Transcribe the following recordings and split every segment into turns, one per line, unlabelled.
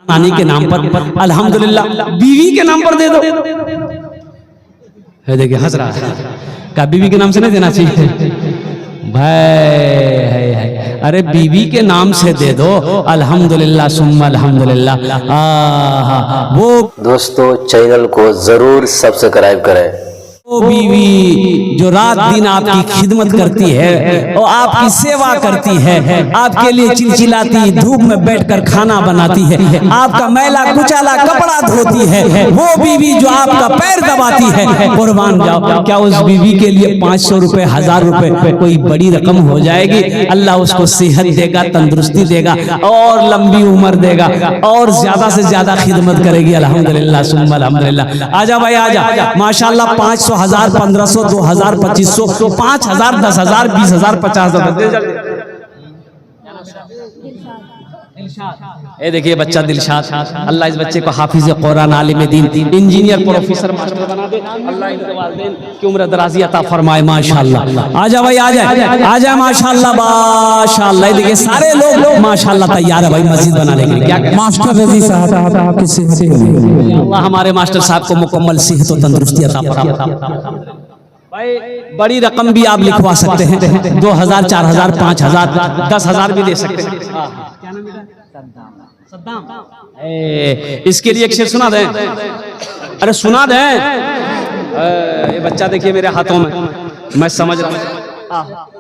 नानी के नाम पर, अल्हम्दुलिल्लाह बीवी के नाम पर दे दो। है देखिए हंस रहा है, क्या बीवी के नाम से नहीं देना चाहिए भाई? है अरे बीवी के नाम से दे दो, अल्हम्दुलिल्लाह सुम्मा अल्हम्दुलिल्लाह। वो
दोस्तों चैनल को जरूर सब्सक्राइब करें।
वो बीवी जो रात दिन आपकी खिदमत करती है और आपकी सेवा करती है, आपके लिए चिलचिलाती धूप में बैठकर खाना बनाती है, आपका मैला कुचाला कपड़ा धोती है, वो बीवी जो आपका पैर दबाती है, कुर्बान जाओ, क्या उस बीवी के लिए 500 रुपए 1000 रुपए कोई बड़ी रकम हो जाएगी? अल्लाह उसको सेहत देगा, तंदुरुस्ती देगा और लंबी उम्र देगा और ज्यादा से ज्यादा खिदमत करेगी। अल्हम्दुलिल्लाह सुम्मा अल्हम्दुलिल्लाह। आजा भाई आजा, माशाल्लाह 500 1000 1500 2000 2500 5000 10000 20000 50000। ये देखिए बच्चा दिलशाद, अल्लाह इस बच्चे को हाफिज कुरान आलिम दीन इंजीनियर प्रोफेसर मास्टर बना दे। अल्लाह इनके वालिदैन की उम्र दराजी अता फरमाए माशाल्लाह। आजा भाई आजा आजा, माशाल्लाह माशाल्लाह। ये देखिए सारे लोग माशाल्लाह तैयार है भाई मस्जिद बनाने के लिए। क्या
मास्टर रजी साहब आपकी सेहत के लिए,
अल्लाह हमारे मास्टर साहब को मुकम्मल सेहत और तंदुरुस्ती अता फरमाए। भाई बड़ी रकम भी आप लिखवा सकते हैं, 2000 4000 5000 10000 भी दे सकते हैं। क्या नाम है? सद्दाम। इसके लिए एक शेर सुना दें, अरे सुना दें। ये बच्चा देखिए मेरे हाथों में, मैं समझ रहा हूँ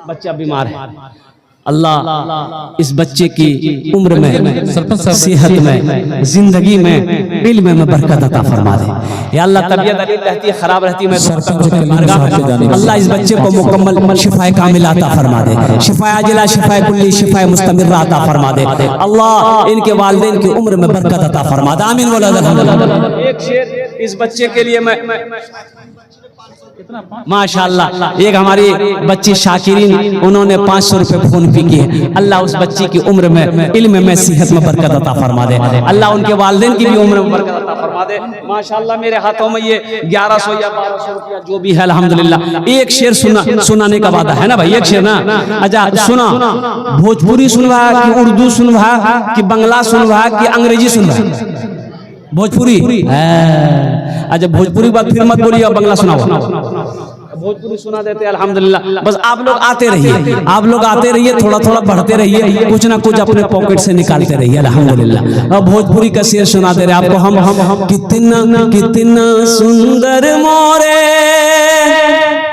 बच्चा बीमार है। अल्लाह इस बच्चे की उम्र में, सेहत में, जिंदगी में, इल्म में बरकत अता फरमा दे। या अल्लाह तबीयत अलील रहती है, खराब रहती है, मैं अल्लाह इस बच्चे को मुकम्मल शिफाए कामिला अता फरमा दे, शिफाए आजिला शिफाए कुल्ली शिफाए मुस्तमिर्रा अता फरमा दे। अल्लाह इनके वालिदैन की उम्र में बरकत अता फरमा दे। आमीन बोलो अल्हम्दुलिल्लाह। एक शेर इस बच्चे के लिए मैं माशाअल्लाह, एक हमारी बच्ची शाकिरीन, उन्होंने 500 रुपए फोन पे किए। अल्लाह उस बच्ची की उम्र में, इल्म में, सेहत में बरकत अता फरमा दे। अल्लाह उनके वालिदैन की भी उम्र में बरकत अता फरमा दे। माशाअल्लाह मेरे हाथों में ये 1100 या 1200 रुपया जो भी है अल्हम्दुलिल्लाह। एक शेर सुनाने का वादा है ना भाई, एक शेर ना। अच्छा सुना, भोजपुरी सुनवा कि उर्दू सुनवा कि बंगला सुनवा कि अंग्रेजी सुनवा? भोजपुरी। अच्छा भोजपुरी बात फिर मत बोलिए, बंगला सुनाओ। भोजपुरी सुना देते अल्हम्दुलिल्लाह। बस आप लोग आते रहिए, आप लोग आते रहिए, थोड़ा थोड़ा बढ़ते रहिए, कुछ ना कुछ अपने पॉकेट से निकालते रहिए अल्हम्दुलिल्लाह। अब भोजपुरी का शेर सुना दे रहे आपको हम। कितना कितना सुंदर मोरे,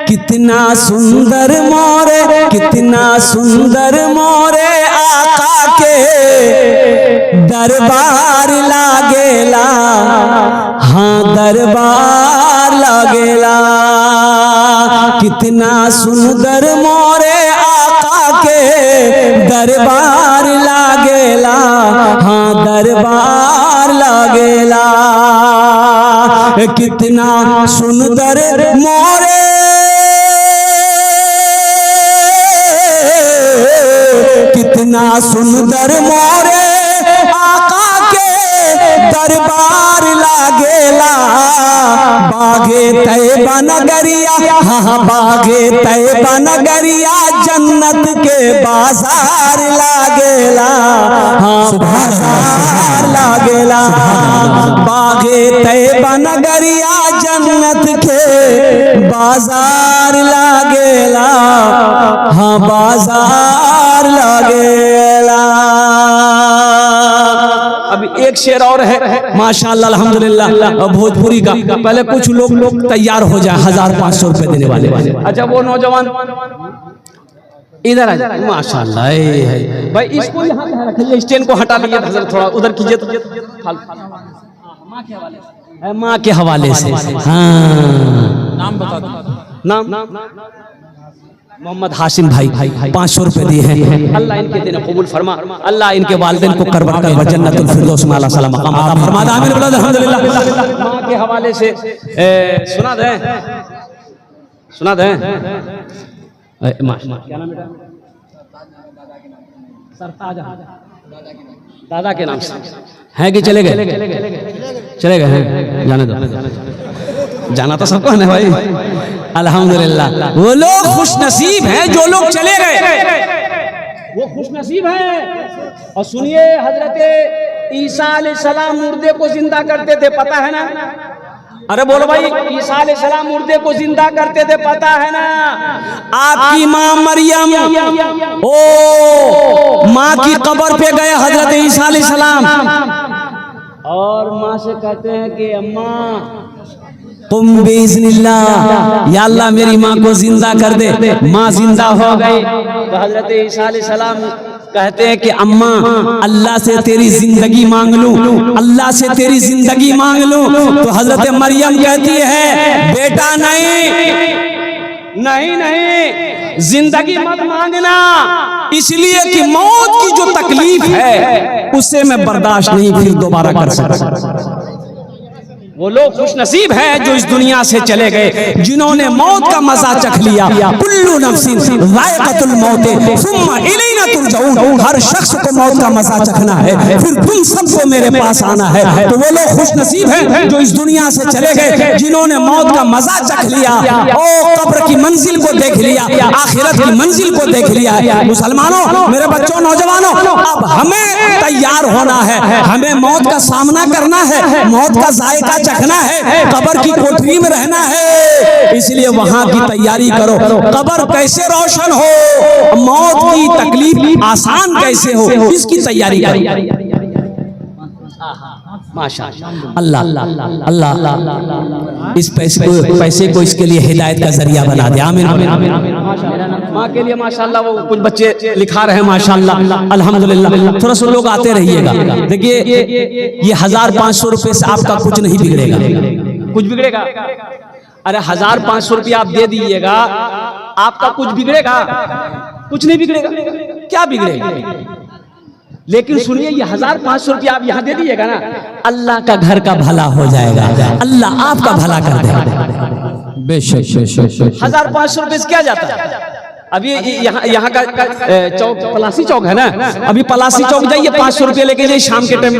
कितना सुंदर मोरे, कितना सुंदर मोरे आका के दरबार लागेला, हाँ दरबार लागेला। कितना सुंदर मोरे आका के दरबार लागेला, हाँ दरबार लागेला। कितना सुंदर मोरे, कितना सुंदर मोरे आका के दरबार लागेला। बागे तैयबा नगरिया, हाँ बागे तैयबा नगरिया, जन्नत के बाजार लागेला, हाँ बाजार लागेला। बागे तैयबा नगरिया, जन्नत के बाजार लागेला, हाँ बाजार लागेला। अभी एक शेर और है माशाअल्लाह अल्हम्दुलिल्लाह भोजपुरी का। पहले कुछ लोग तैयार हो जाए 1500 रुपए देने वाले। अच्छा वो नौजवान इधर आ जाए माशाअल्लाह। भाई इसको यहाँ रखिए, स्टैंड को हटा लीजिए, थोड़ा उधर कीजिए तो माँ के हवाले से। हाँ
नाम बता दो।
नाम मोहम्मद हाशिम भाई 500 रुपए दिए हैं। अल्लाह इनके दिन कबूल फरमा, अल्लाह इनके वालिदैन को करबर जन्नतुल फिरदौस में अल्लाह सला मकाम अता फरमा। आमीन बोलो अल्हम्दुलिल्लाह। मां के हवाले से सुना दें, सुना दें। क्या नाम है? सरताज दादा के नाम से है कि चले गए? चले गए हैं, जाने दो, जाना तो सबको है भाई अल्हम्दुलिल्लाह। वो लोग खुश नसीब हैं जो लोग चले गए। वो खुशनसीब है। और सुनिए, हजरत ईसा अलैहिस्सलाम मुर्दे को जिंदा करते थे, पता है ना? अरे बोलो भाई, ईसा अलैहिस्सलाम मुर्दे को जिंदा करते थे, पता है ना? आपकी माँ मरियम, ओ माँ की कब्र पे गए हजरत ईसा अलैहिस्सलाम और माँ से कहते हैं कि अम्मा तुम बिइज़्निल्लाह, या अल्लाह मेरी माँ को जिंदा कर दे। माँ जिंदा हो गई तो हजरत ईसा अलैहिस्सलाम कहते हैं कि अम्मा अल्लाह से तेरी जिंदगी मांग लूं, अल्लाह से तेरी जिंदगी मांग लूं। तो हजरत मरियम कहती है बेटा नहीं नहीं नहीं, जिंदगी मत मांगना, इसलिए कि मौत की जो तकलीफ है उसे मैं बर्दाश्त नहीं फिर दोबारा कर सकता। वो लोग खुशनसीब हैं जो इस दुनिया से चले गए, जिन्होंने मौत का मजा चख लिया। कुल्लु नफ्सिन ज़ाइक़तुल मौत सुम्मा इलैना तुरजऊन, हर शख्स को मौत का मजा चखना है, फिर तुम सबको मेरे पास आना है। तो वो लोग खुशनसीब हैं जो इस दुनिया से चले गए, जिन्होंने मौत का मजा चख लिया, ओ कब्र की मंजिल को देख लिया, आखिरत की मंजिल को देख लिया है। मुसलमानों, मेरे बच्चों, नौजवानों, अब हमें तैयार होना है, हमें मौत का सामना करना है, मौत का जायका चखना है, कब्र की कोठरी में रहना है, इसलिए वहां की तैयारी करो। कब्र कैसे रोशन हो, मौत की तकलीफ आसान कैसे हो, इसकी तैयारी करो। माशाअल्लाह, अल्लाह अल्लाह इस पैसे को इसके लिए हिदायत का जरिया बना दे। आमीन आमीन। माँ के लिए माशाअल्लाह वो कुछ बच्चे लिखा रहे हैं माशाअल्लाह, अल्हम्दुलिल्लाह। थोड़ा सा लोग आते रहिएगा। देखिए ये 1500 रुपए से आपका कुछ नहीं बिगड़ेगा, कुछ बिगड़ेगा? अरे 1500 रुपया आप दे दीजिएगा, आपका कुछ बिगड़ेगा? कुछ नहीं बिगड़ेगा। क्या बिगड़ेगा? लेकिन सुनिए, ये 1500 रुपया आप यहाँ दे दीजिएगा ना, अल्लाह का घर का भला हो जाएगा, अल्लाह आपका भला कर देगा। बेशक 1500 रुपये से क्या जाता है? अभी यहाँ का चौक पलासी चौक है ना, अभी पलासी चौक जाइए, 500 रुपये लेके जाइए, शाम के टाइम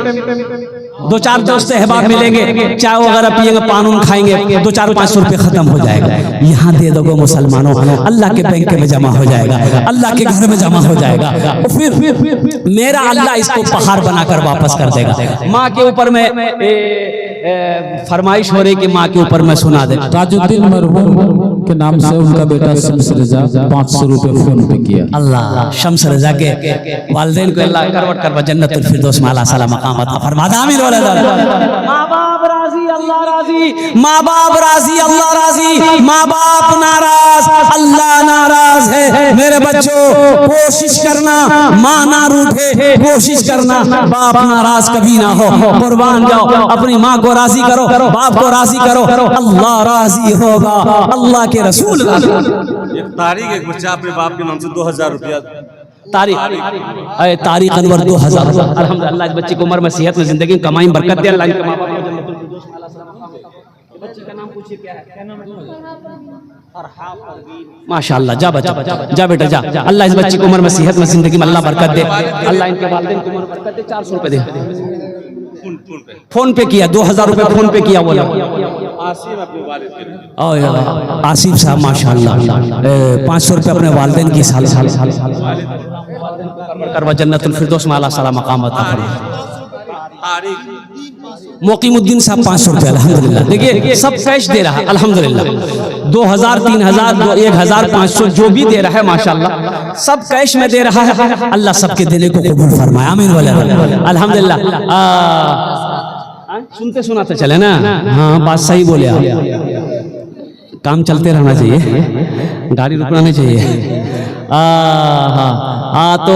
2-4 दोस्त अहबाब मिलेंगे, चाय वगैरह पियेंगे, पान उन खाएंगे, 200-500 रुपये खत्म हो जाएगा। यहाँ दे दोगे मुसलमानों, अल्लाह के बैंक में जमा हो जाएगा, अल्लाह के घर में जमा हो जाएगा, और फिर मेरा अल्लाह इसको पहाड़ बनाकर वापस कर देगा। माँ के ऊपर में फरमाइश हो रही कि माँ के ऊपर में सुना दे।
ताजुद्दीन मरहूम के नाम से उनका बेटा शम्स रजा 500 रुपए फोन पे किया।
अल्लाह शम्स रजा के वालिदैन को अल्लाह करवट कर जन्नतुल फिरदौस में आला साला मकाम अता फरमा। आमीन। माँ बाप राजी, अल्लाह राजी, माँ बाप राजी, अल्लाह राजी, माँ बाप नाराज, अल्लाह नाराज है। मेरे बच्चों, कोशिश करना माँ ना रूठे, कोशिश करना बाप नाराज कभी ना हो। कुर्बान जाओ, अपनी माँ को राजी करो, बाप को राजी करो, अल्लाह राजी होगा, अल्लाह के रसूल।
एक तारीख एक बच्चा अपने बाप के नाम से 2000 रुपया
तारीख अनवर 2000। अल्हम्दुलिल्लाह इस बच्चे को उम्र में सेहत में जिंदगी में कमाई में बरकत दे। अल्लाह इनके माँ बाप को जन्नतुल फिरदौस में आला सलाम। बच्चे का नाम पूछिए क्या है? क्या नाम है? माशाअल्लाह। जा बच्चा, जा बेटा जा। अल्लाह इस बच्चे को उम्र में सेहत में जिंदगी में अल्लाह बरकत दे, अल्लाह इनके वालिदैन को उम्र बरकत दे। 400 रुपए दे, फोन पे किया, 2000 रुपए फोन पे किया। बोला आसिफ साहब माशाअल्लाह 500 रुपए अपने वालिदैन की साल करवा जन्नतुल फिरदौस में आला साला मकाम अता फरमा। मोकीमुद्दीन साहब 500 रुपए अल्हम्दुलिल्लाह। देखिए सब कैश दे रहा है अल्हम्दुलिल्लाह। 2000, 3000, 1500 जो भी दे रहा है माशाअल्लाह सब कैश में दे रहा है। अल्लाह सबके देने को कबूल फरमाए। आमीन वाला अल्हम्दुलिल्लाह। सुनते सुनाते चले ना। हाँ बात सही बोले आप। काम चलते रहना चाहिए, गाड़ी रुकना नहीं चाहिए। तो